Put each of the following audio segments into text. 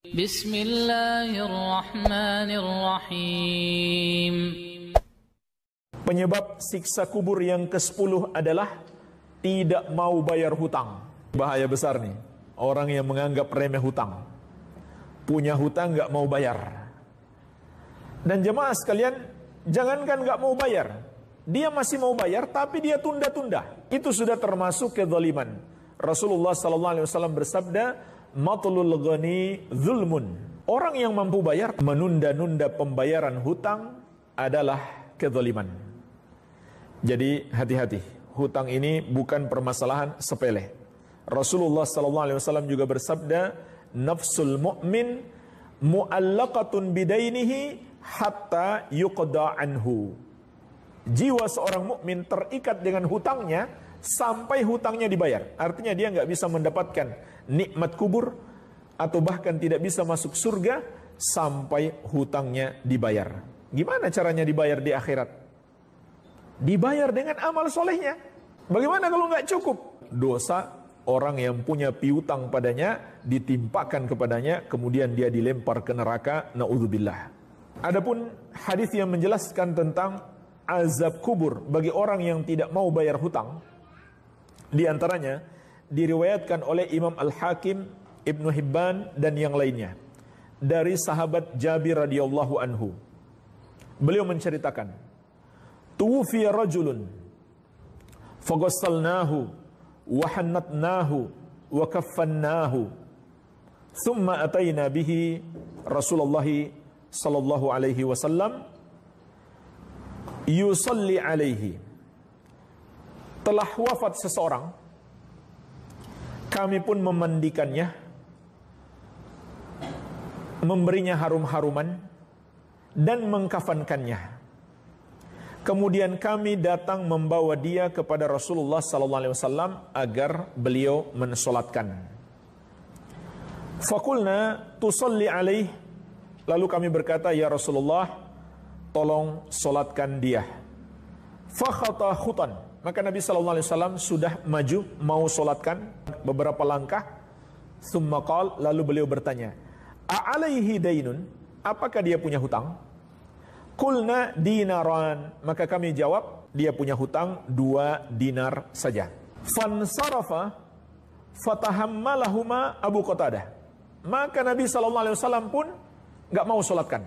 Bismillahirrahmanirrahim. Penyebab siksa kubur yang ke-10 adalah tidak mau bayar hutang. Bahaya besar nih, orang yang menganggap remeh hutang. Punya hutang gak mau bayar. Dan jemaah sekalian, jangankan gak mau bayar, dia masih mau bayar tapi dia tunda-tunda. Itu sudah termasuk kezaliman. Rasulullah SAW bersabda, matlul ghani zulmun. Orang yang mampu bayar menunda-nunda pembayaran hutang adalah kezaliman. Jadi hati-hati, hutang ini bukan permasalahan sepele. Rasulullah SAW juga bersabda, nafsul mu'min mu'allaqatun bidainihi hatta yuqda anhu. Jiwa seorang mukmin terikat dengan hutangnya sampai hutangnya dibayar. Artinya dia nggak bisa mendapatkan nikmat kubur atau bahkan tidak bisa masuk surga sampai hutangnya dibayar. Gimana caranya dibayar di akhirat? Dibayar dengan amal solehnya. Bagaimana kalau nggak cukup? Dosa orang yang punya piutang padanya ditimpakan kepadanya, kemudian dia dilempar ke neraka. Na'udzubillah. Adapun hadis yang menjelaskan tentang azab kubur bagi orang yang tidak mau bayar hutang, di antaranya diriwayatkan oleh Imam Al-Hakim, Ibnu Hibban dan yang lainnya dari sahabat Jabir radhiyallahu anhu. Beliau menceritakan, tuwfiya rajulun faghassalnahu wa hannatnahu wa kaffannahu thumma ataina bihi Rasulullah sallallahu alaihi wasallam yusalli alaihi. Telah wafat seseorang, kami pun memandikannya, memberinya harum-haruman dan mengkafankannya. Kemudian kami datang membawa dia kepada Rasulullah SAW agar beliau mensolatkan. Fakulna tusalli alaih. Lalu kami berkata, ya Rasulullah, tolong solatkan dia. Fakhata khutan. Maka Nabi SAW sudah maju mau solatkan beberapa langkah. Thumma qal, lalu beliau bertanya, a'alaihi dainun? Apakah dia punya hutang? Kulna dinaran. Maka kami jawab, dia punya hutang 2 dinar saja. Fansarafa fatahammalahuma Abu Qatadah. Maka Nabi SAW pun gak mau solatkan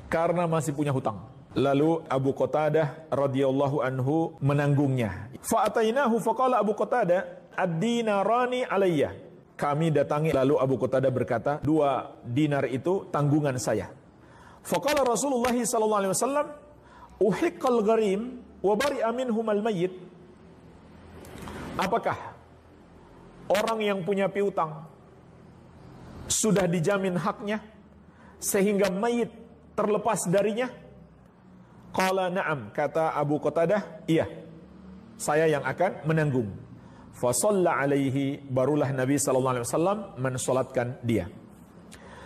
karena masih punya hutang. Lalu Abu Qatadah radhiyallahu anhu menanggungnya. Fa'atainahu faqala Abu Qatadah ad-dinarani alayya. Kami datangi, lalu Abu Qatadah berkata, 2 dinar itu tanggungan saya. Faqala Rasulullah sallallahu alaihi wasallam, uhiqqal gharim wa bari'a minhumal mayyit. Apakah orang yang punya piutang sudah dijamin haknya sehingga mayit terlepas darinya? Qala na'am, kata Abu Qatadah, iya, saya yang akan menanggung. Fa shalla alaihi, barulah Nabi sallallahu alaihi wasallam mensolatkan dia.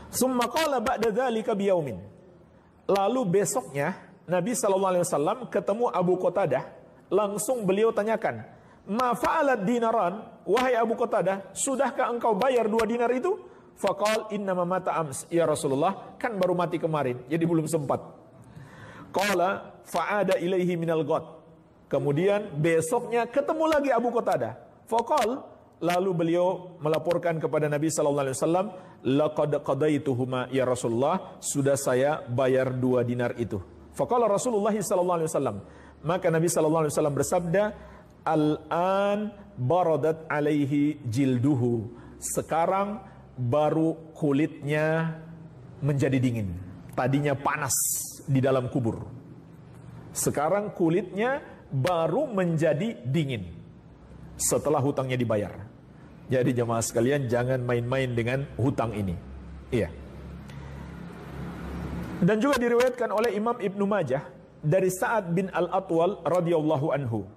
Summa qala ba'da dzalika biyaumin. Lalu besoknya Nabi sallallahu alaihi wasallam ketemu Abu Qatadah, langsung beliau tanyakan, "Ma fa'alat dinaran?" Wahai Abu Qatadah, sudahkah engkau bayar 2 dinar itu? Faqal innama mata ams, ya Rasulullah, kan baru mati kemarin, jadi belum sempat. Qala fa'ada ilaihi minal ghad. Kemudian besoknya ketemu lagi Abu Qatadah. Faqal, lalu beliau melaporkan kepada Nabi sallallahu alaihi wasallam, laqad qadaituhuma ya Rasulullah, sudah saya bayar 2 dinar itu. Faqala Rasulullah sallallahu alaihi wasallam, maka Nabi sallallahu alaihi wasallam bersabda, al-an baradat alaihi jilduhu. Sekarang baru kulitnya menjadi dingin. Tadinya panas di dalam kubur, sekarang kulitnya baru menjadi dingin setelah hutangnya dibayar. Jadi jemaah sekalian, jangan main-main dengan hutang ini. Iya. Dan juga diriwayatkan oleh Imam Ibnu Majah dari Sa'ad bin Al-Atwal radhiyallahu anhu,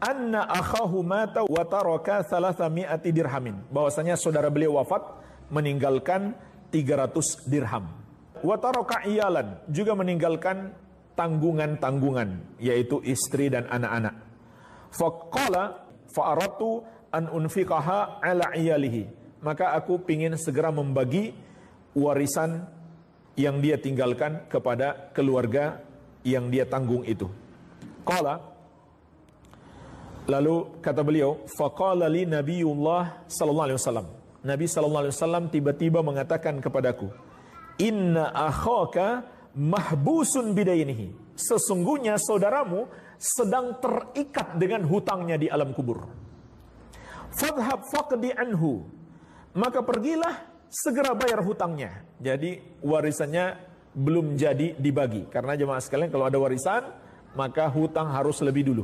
anna akhahu mata wa taraka 300 dirhamin. Bahwasanya saudara beliau wafat meninggalkan 300 dirham. Wa taraka iyalan, juga meninggalkan tanggungan-tanggungan, yaitu istri dan anak-anak. Faqala fa'aratu an unfiqaha ala iyalihi. maka aku ingin segera membagi warisan yang dia tinggalkan kepada keluarga yang dia tanggung itu. Qala, lalu kata beliau, faqala li Nabiullah sallallahu alaihi wasallam. Nabi sallallahu alaihi wasallam tiba-tiba mengatakan kepadaku, inna akhaka mahbusun bidainihi. Sesungguhnya saudaramu sedang terikat dengan hutangnya di alam kubur. Fadhhab faqdi anhu. Maka pergilah segera bayar hutangnya. Jadi warisannya belum jadi dibagi. Karena jemaah sekalian, kalau ada warisan, maka hutang harus lebih dulu.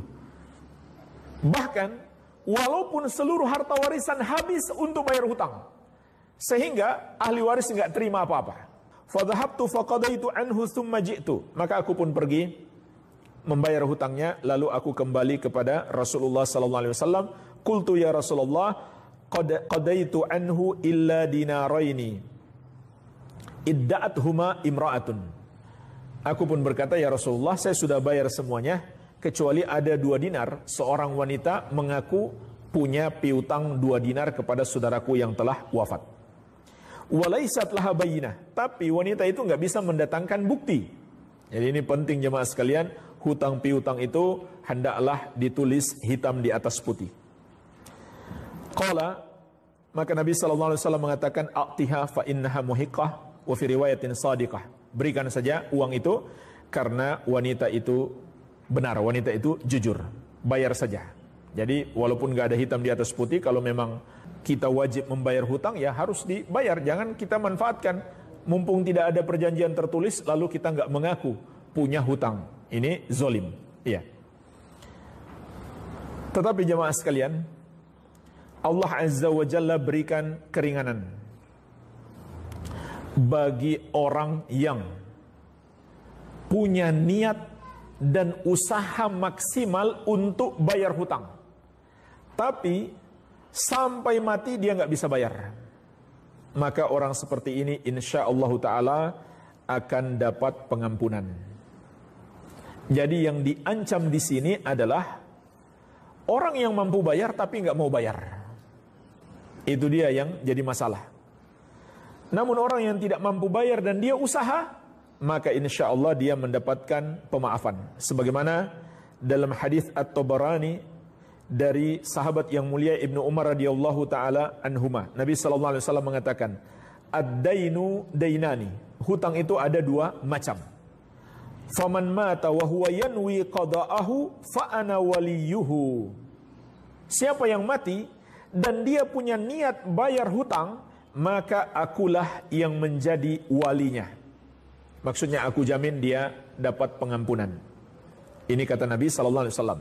Bahkan walaupun seluruh harta warisan habis untuk bayar hutang, sehingga ahli waris nggak terima apa-apa. Fadhahabtu faqadaitu anhu thumma ji'tu. Maka aku pun pergi membayar hutangnya, lalu aku kembali kepada Rasulullah sallallahu alaihi wasallam. Qultu ya Rasulullah, qadaitu anhu illa dinaraini idda'athuma imra'atun. Aku pun berkata, ya Rasulullah, saya sudah bayar semuanya kecuali ada 2 dinar. Seorang wanita mengaku punya piutang 2 dinar kepada saudaraku yang telah wafat. Walaysat laha bayyinah, tapi wanita itu nggak bisa mendatangkan bukti. Jadi ini penting jemaah sekalian, hutang piutang itu hendaklah ditulis hitam di atas putih. Qala, maka Nabi sallallahu alaihi wasallam mengatakan, a'tiha fa innaha muhiqqah wa fi riwayatin shadiqah. Berikan saja uang itu karena wanita itu benar, wanita itu jujur. Bayar saja. Jadi walaupun nggak ada hitam di atas putih, kalau memang kita wajib membayar hutang, ya harus dibayar. Jangan kita manfaatkan mumpung tidak ada perjanjian tertulis lalu kita nggak mengaku punya hutang. Ini zolim. Iya. Tetapi jemaah sekalian, Allah Azza wa Jalla berikan keringanan bagi orang yang punya niat dan usaha maksimal untuk bayar hutang, tapi sampai mati dia nggak bisa bayar. Maka orang seperti ini insya Allah Ta'ala akan dapat pengampunan. Jadi yang diancam di sini adalah orang yang mampu bayar tapi nggak mau bayar. Itu dia yang jadi masalah. Namun orang yang tidak mampu bayar dan dia usaha, maka insya Allah dia mendapatkan pemaafan. Sebagaimana dalam hadis At-Tabarani dari sahabat yang mulia Ibnu Umar radhiyallahu taala anhuma, Nabi sallallahu alaihi wasallam mengatakan, ad-dainu dainani. Hutang itu ada 2 macam. Faman mata wa huwa yanwi qada'ahu fa ana waliyuhu. Siapa yang mati dan dia punya niat bayar hutang, maka akulah yang menjadi walinya. Maksudnya aku jamin dia dapat pengampunan. Ini kata Nabi sallallahu alaihi wasallam.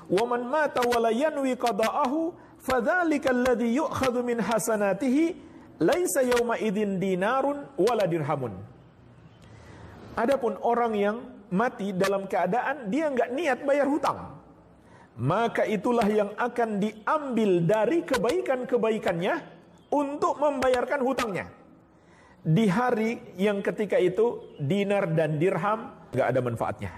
Wa man mata wa la yanwi qada'ahu fadzalika alladhi yu'khadhu min hasanatihi laisa yawma idzin dinarun wala dirhamun. Adapun orang yang mati dalam keadaan dia enggak niat bayar hutang, maka itulah yang akan diambil dari kebaikan-kebaikannya untuk membayarkan hutangnya. Di hari yang ketika itu dinar dan dirham nggak ada manfaatnya.